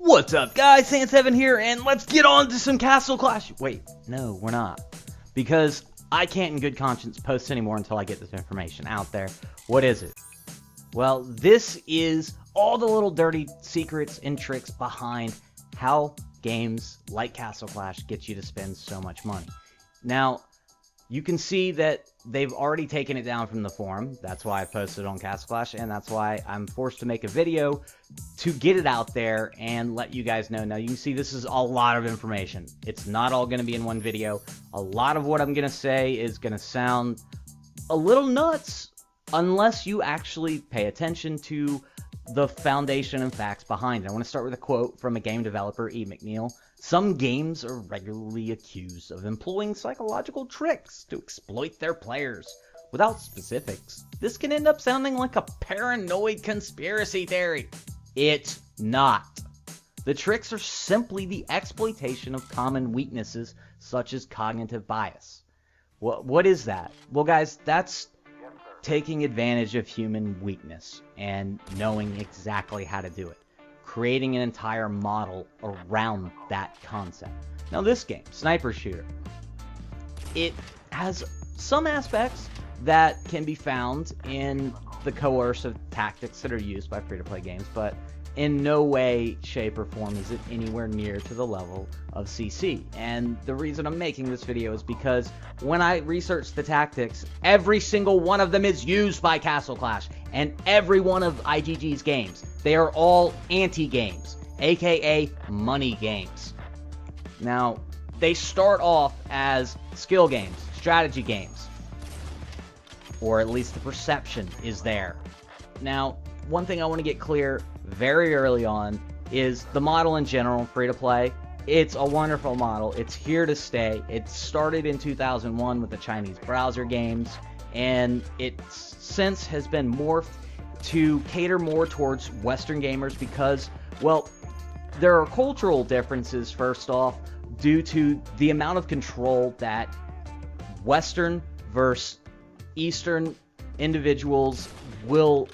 What's up, guys? Sand7 here, and let's get on to some Castle Clash. Wait, no, we're not. Because I can't in good conscience post anymore until I get this information out there. What is it? Well, this is all the little dirty secrets and tricks behind how games like Castle Clash get you to spend so much money. Now, you can see that they've already taken it down from the forum. That's why I posted it on Castle Clash, and that's why I'm forced to make a video to get it out there and let you guys know. Now, you can see this is a lot of information. It's not all going to be in one video. A lot of what I'm going to say is going to sound a little nuts unless you actually pay attention to the foundation and facts behind it. I want to start with a quote from a game developer, E. McNeil. Some games are regularly accused of employing psychological tricks to exploit their players. Without specifics, this can end up sounding like a paranoid conspiracy theory. It's not. The tricks are simply the exploitation of common weaknesses such as cognitive bias. What is that? Well, guys, that's taking advantage of human weakness and knowing exactly how to do it. Creating an entire model around that concept. Now, this game, Sniper Shooter, it has some aspects that can be found in the coercive tactics that are used by free-to-play games, but in no way, shape, or form is it anywhere near to the level of CC. And the reason I'm making this video is because when I researched the tactics, every single one of them is used by Castle Clash, and every one of IGG's games. They are all anti-games, aka money games. Now, they start off as skill games, strategy games, or at least the perception is there. Now, one thing I want to get clear very early on is the model in general, free-to-play. It's a wonderful model. It's here to stay. It started in 2001 with the Chinese browser games, and it since has been morphed to cater more towards Western gamers because, well, there are cultural differences, first off, due to the amount of control that Western versus Eastern individuals will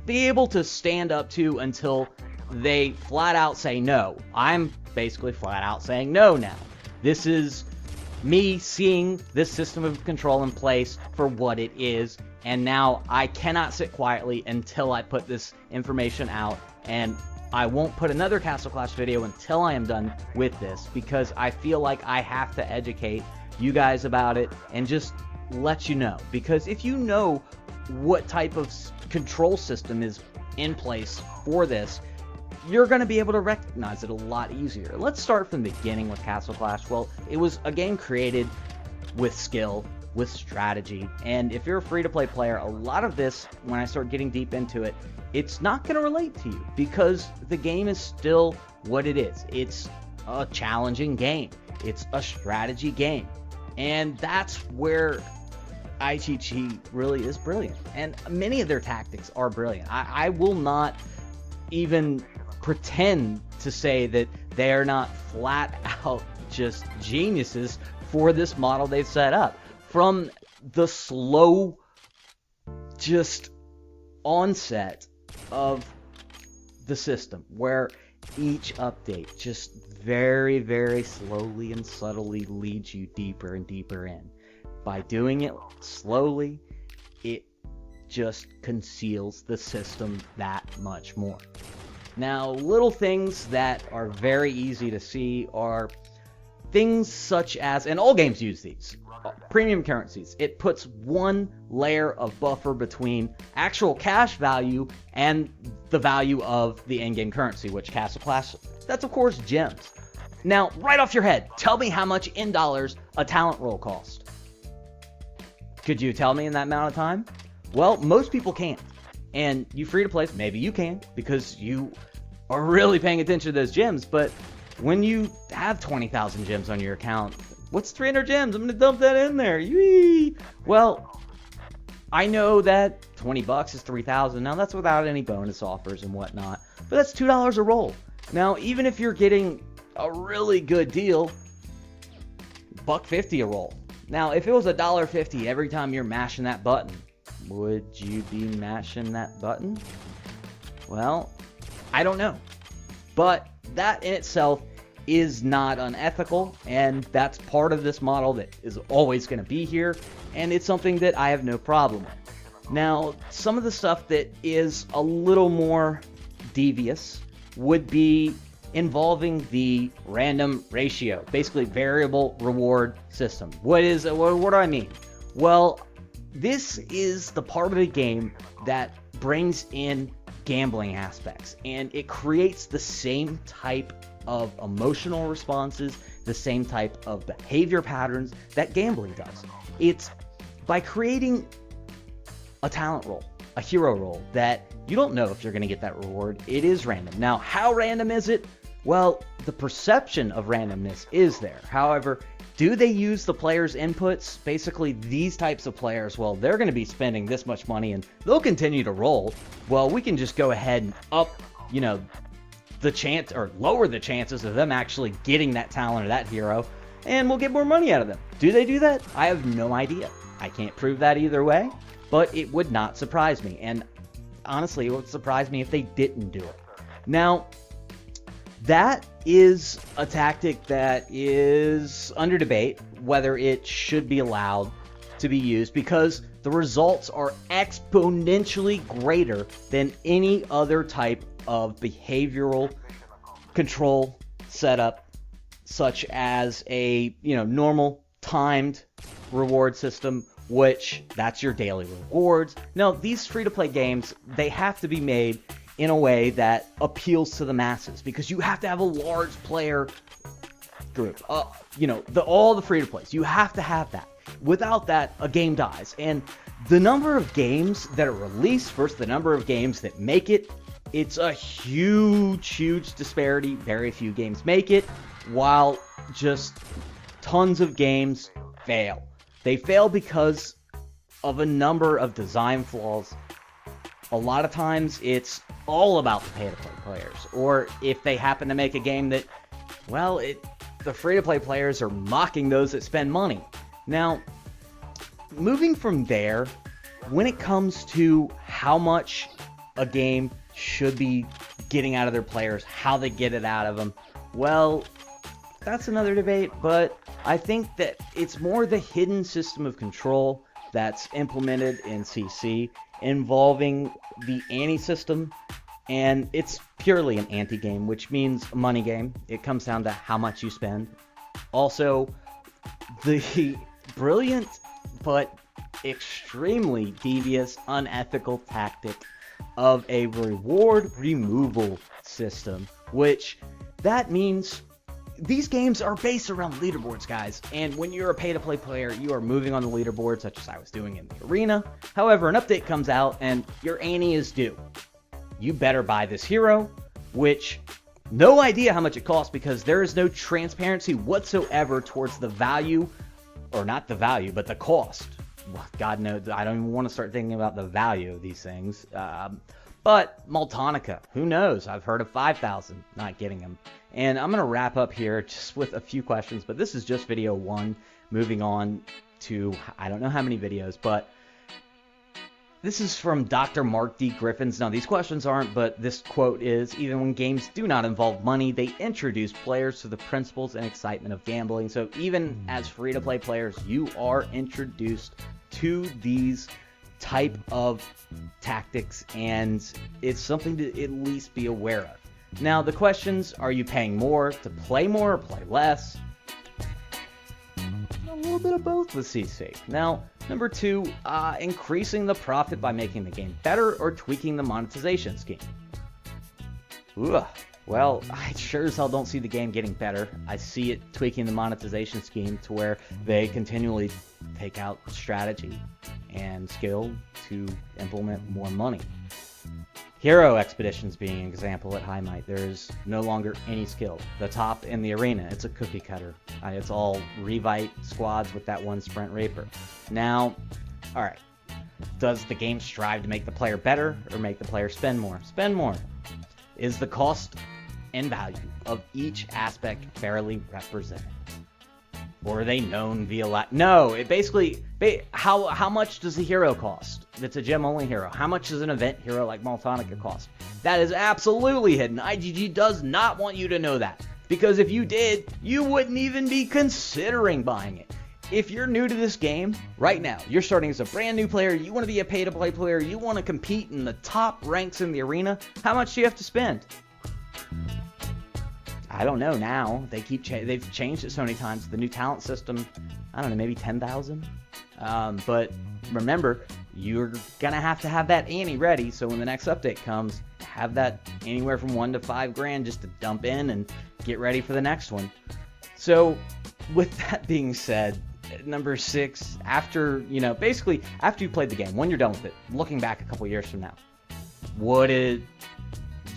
be able to stand up to until they flat out say no. I'm basically flat out saying no now. This is me seeing this system of control in place for what it is, and now I cannot sit quietly until I put this information out, and I won't put another Castle Clash video until I am done with this, because I feel like I have to educate you guys about it and just let you know. Because if you know what type of control system is in place for this, you're going to be able to recognize it a lot easier. Let's start from the beginning with Castle Clash. Well, it was a game created with skill, with strategy, and if you're a free-to-play player, a lot of this, when I start getting deep into it, it's not going to relate to you because the game is still what it is. It's a challenging game. It's a strategy game, and that's where IGG really is brilliant, and many of their tactics are brilliant. I will not even pretend to say that they are not flat out just geniuses for this model they've set up. From the slow just onset of the system, where each update just very, very slowly and subtly leads you deeper and deeper in. By doing it slowly, it just conceals the system that much more. Now, little things that are very easy to see are things such as, and all games use these, premium currencies. It puts one layer of buffer between actual cash value and the value of the in-game currency, which Castle Clash, that's of course gems. Now, right off your head, tell me how much in dollars a talent roll costs. Could you tell me in that amount of time? Well, most people can't. And you free-to-plays, maybe you can, because you are really paying attention to those gems. But when you have 20,000 gems on your account, what's 300 gems? I'm going to dump that in there. Yee! Well, I know that 20 bucks is 3,000. Now, that's without any bonus offers and whatnot. But that's $2 a roll. Now, even if you're getting a really good deal, $1.50 a roll. Now, if it was $1.50 every time you're mashing that button, would you be mashing that button? Well, I don't know. But that in itself is not unethical, and that's part of this model that is always going to be here, and it's something that I have no problem with. Now, some of the stuff that is a little more devious would be involving the random ratio, basically variable reward system. What do I mean? Well, this is the part of the game that brings in gambling aspects, and it creates the same type of emotional responses, the same type of behavior patterns that gambling does. It's by creating a talent roll, a hero roll, that you don't know if you're going to get that reward. It is random. Now, how random is it? Well, the perception of randomness is there. However, do they use the players' inputs? Basically, these types of players, well, they're going to be spending this much money and they'll continue to roll. Well, we can just go ahead and up, the chance, or lower the chances of them actually getting that talent or that hero, and we'll get more money out of them. Do they do that? I have no idea. I can't prove that either way, but it would not surprise me. And honestly, it would surprise me if they didn't do it. Now, that is a tactic that is under debate whether it should be allowed to be used, because the results are exponentially greater than any other type of behavioral control setup, such as a normal timed reward system, which that's your daily rewards. Now, these free-to-play games, they have to be made in a way that appeals to the masses, because you have to have a large player group. All the free-to-plays, you have to have that. Without that, a game dies. And the number of games that are released versus the number of games that make it, it's a huge disparity. Very few games make it, while just tons of games fail. They fail because of a number of design flaws. A lot of times it's all about the pay-to-play players, or if they happen to make a game that, the free-to-play players are mocking those that spend money. Now, moving from there, when it comes to how much a game should be getting out of their players, how they get it out of them, well, that's another debate, but I think that it's more the hidden system of control that's implemented in CC involving the ante system, and it's purely an ante game, which means a money game. It comes down to how much you spend. Also, the brilliant but extremely devious, unethical tactic of a reward removal system, which that means these games are based around leaderboards, guys, and when you're a pay-to-play player, you are moving on the leaderboard, such as I was doing in the arena. However, an update comes out and your ante is due. You better buy this hero, which no idea how much it costs, because there is no transparency whatsoever towards the value, or not the value, but the cost. Well, God knows, I don't even want to start thinking about the value of these things. But Maltonica, who knows? I've heard of 5,000 not getting them. And I'm going to wrap up here just with a few questions, but this is just video 1, moving on to I don't know how many videos, but this is from Dr. Mark D. Griffins. Now, these questions aren't, but this quote is, even when games do not involve money, they introduce players to the principles and excitement of gambling. So even as free-to-play players, you are introduced to these type of tactics, and it's something to at least be aware of. Now, the questions, are you paying more to play more or play less? A little bit of both with CC. Now, number 2, increasing the profit by making the game better or tweaking the monetization scheme. Well, I sure as hell don't see the game getting better. I see it tweaking the monetization scheme to where they continually take out strategy and skill to implement more money. Hero expeditions being an example at High Might, there's no longer any skill. The top in the arena, it's a cookie cutter. It's all Revite squads with that one Sprint Reaper. Now, alright, does the game strive to make the player better or make the player spend more? Spend more. Is the cost and value of each aspect fairly represented? Or are they known via No, it basically, how much does the hero cost? If it's a gem only hero. How much does an event hero like Maltonica cost? That is absolutely hidden. IGG does not want you to know that, because if you did, you wouldn't even be considering buying it. If you're new to this game right now, you're starting as a brand new player, you want to be a pay-to-play player, you want to compete in the top ranks in the arena, how much do you have to spend? I don't know now. They've changed it so many times. The new talent system, I don't know, maybe 10,000. But remember, you're gonna have to have that ante ready. So when the next update comes, have that anywhere from $1 to $5 grand just to dump in and get ready for the next one. So with that being said, number 6, after basically after you played the game, when you're done with it, looking back a couple years from now, is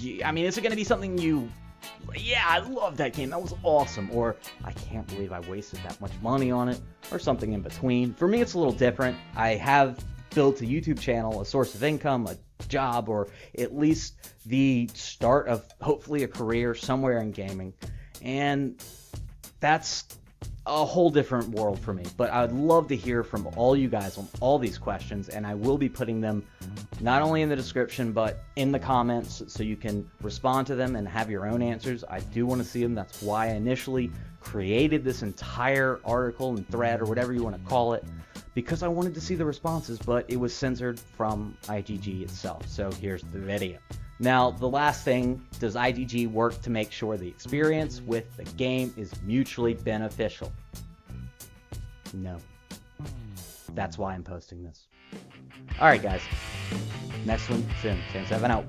it gonna be something yeah, I love that game, that was awesome, or I can't believe I wasted that much money on it, or something in between? For me, it's a little different. I have built a YouTube channel, a source of income, a job, or at least the start of hopefully a career somewhere in gaming, and that's a whole different world for me. But I would love to hear from all you guys on all these questions, and I will be putting them not only in the description but in the comments so you can respond to them and have your own answers. I do want to see them. That's why I initially created this entire article and thread, or whatever you want to call it, because I wanted to see the responses, but it was censored from IGG itself. So here's the video. Now, the last thing, does IGG work to make sure the experience with the game is mutually beneficial? No. That's why I'm posting this. Alright guys, next one soon. Sam7 out.